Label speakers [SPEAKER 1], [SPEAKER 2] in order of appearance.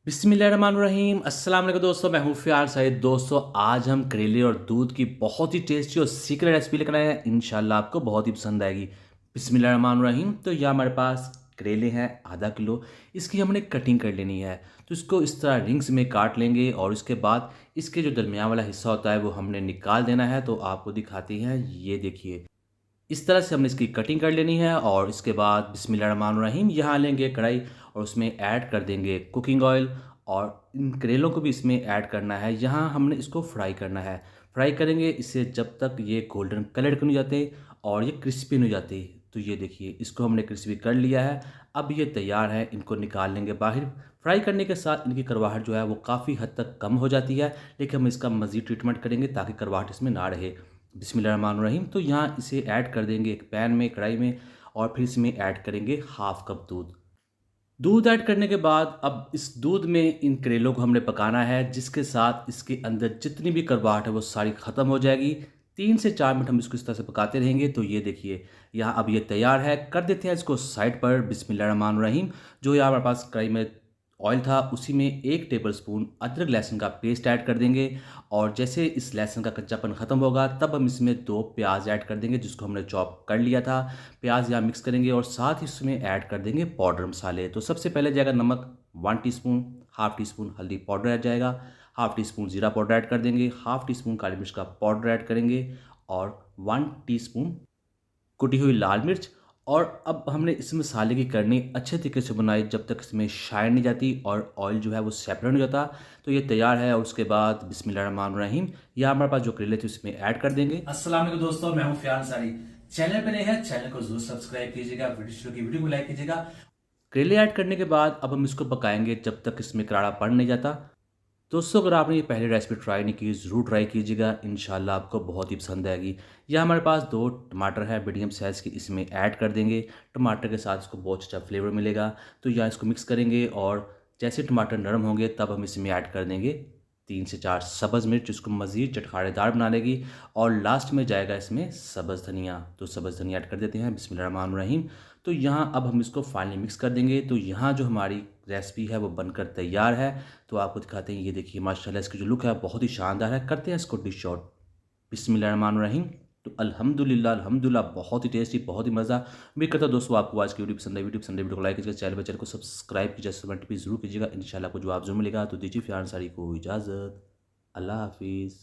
[SPEAKER 1] बिस्मिल्लाहिर्रहमानिर्रहीम। अस्सलाम वालेकुम दोस्तों, मैं हूँ फ़ियार सईद। दोस्तों आज हम करेले और दूध की बहुत ही टेस्टी और सीक्रेट रेसिपी लेकर आए हैं। इंशाल्लाह आपको बहुत ही पसंद आएगी। बिस्मिल्लाहिर्रहमानिर्रहीम। तो यहाँ हमारे पास करेले हैं आधा किलो। इसकी हमने कटिंग कर लेनी है। तो इसको इस तरह रिंग्स में काट लेंगे और उसके बाद इसके जो दरमियान वाला हिस्सा होता है वो हमने निकाल देना है। तो आपको दिखाती हैं, ये देखिए इस तरह से हमने इसकी कटिंग कर लेनी है। और इसके बाद बिस्मिल्लाहिर्रहमानिर्रहीम यहाँ लेंगे कढ़ाई और उसमें ऐड कर देंगे कुकिंग ऑयल। और इन करेलों को भी इसमें ऐड करना है। यहाँ हमने इसको फ्राई करना है। फ्राई करेंगे इसे जब तक ये गोल्डन कलर के नहीं जाते और ये क्रिस्पी नहीं हो जाती। तो ये देखिए इसको हमने क्रिस्पी कर लिया है। अब ये तैयार है, इनको निकाल लेंगे बाहर। फ्राई करने के साथ इनकी करवाहट जो है वो काफ़ी हद तक कम हो जाती है, लेकिन हम इसका मज़ीद ट्रीटमेंट करेंगे ताकि करवाहट इसमें ना रहे। बिस्मिल्लाहिर्रहमानिर्रहीम। तो यहाँ इसे ऐड कर देंगे एक पैन में, कढ़ाई में। और फिर इसमें ऐड करेंगे हाफ कप दूध। दूध ऐड करने के बाद अब इस दूध में इन करेलों को हमने पकाना है, जिसके साथ इसके अंदर जितनी भी करवाहट है वो सारी ख़त्म हो जाएगी। 3 से 4 मिनट हम इसको इस तरह से पकाते रहेंगे। तो ये देखिए यहाँ अब ये तैयार है। कर देते हैं इसको साइड पर। बिस्मिल्लाहिर्रहमानिर्रहीम। जो यहाँ हमारे पास कढ़ाई में ऑयल था उसी में 1 टेबलस्पून अदरक लहसुन का पेस्ट ऐड कर देंगे। और जैसे इस लहसुन का कच्चापन ख़त्म होगा तब हम इसमें 2 प्याज ऐड कर देंगे, जिसको हमने चॉप कर लिया था। प्याज यहाँ मिक्स करेंगे और साथ ही इसमें ऐड कर देंगे पाउडर मसाले। तो सबसे पहले जाएगा नमक 1 टीस्पून, हाफ़ टी स्पून हल्दी पाउडर ऐड जाएगा, हाफ़ टी स्पून ज़ीरा पाउडर ऐड कर देंगे, हाफ़ टी स्पून काली मिर्च का पाउडर ऐड करेंगे और 1 टीस्पून कुटी हुई लाल मिर्च। और अब हमने इस मसाले की करनी अच्छे तरीके से बनाई जब तक इसमें शाइन नहीं जाती और ऑयल जो है वो सेपरेट नहीं जाता। तो ये तैयार है। और उसके बाद बिस्मिल्लाहिर्रहमानिर्रहीम यहाँ हमारे पास जो करेले थे उसमें ऐड कर देंगे। अस्सलाम वालेकुम दोस्तों, मैं हूँ फ़ियार अंसारी। चैनल पे नए हैं, चैनल को जरूर सब्सक्राइब कीजिएगा, वीडियो को लाइक कीजिएगा। करेले ऐड करने के बाद अब हम इसको पकाएंगे जब तक इसमें कराड़ापन नहीं जाता। दोस्तों अगर आपने ये पहले रेसिपी ट्राई नहीं की, ज़रूर ट्राई कीजिएगा। इंशाल्लाह आपको बहुत ही पसंद आएगी। यह हमारे पास 2 टमाटर है मीडियम साइज़ के, इसमें ऐड कर देंगे। टमाटर के साथ इसको बहुत अच्छा फ्लेवर मिलेगा। तो यहाँ इसको मिक्स करेंगे और जैसे टमाटर नरम होंगे तब हम इसमें ऐड कर देंगे 3 से 4 सब्ज़ मिर्च, जिसको मज़ीद चटखारेदार बना देगी। और लास्ट में जाएगा इसमें सब्ज़ धनिया। तो सब्ज़ धनिया ऐड कर देते हैं। बिस्मिल्लाहिर्रहमानिर्रहीम। तो यहाँ अब हम इसको फाइनली मिक्स कर देंगे। तो यहाँ जो हमारी रेसिपी है वो बनकर तैयार है। तो आपको दिखाते हैं, ये देखिए माशाल्लाह इसकी जो लुक है बहुत ही शानदार है। करते हैं इसको डिश आउट। बिस्मिल्लाहिर्रहमानिर्रहीम। तो अल्हम्दुलिल्लाह बहुत ही टेस्टी, बहुत ही मज़ा। उम्मीद करता हूँ दोस्तों आपको आज की वीडियो पसंद है। वीडियो को लाइक कीजिएगा, चैनल को सब्सक्राइब कीजिए, कमेंट भी जरूर कीजिएगा। इंशाल्लाह आपको जवाब जरूर मिलेगा। तो दीजिए फ़ियार अंसारी को इजाज़त। अल्लाह हाफिज़।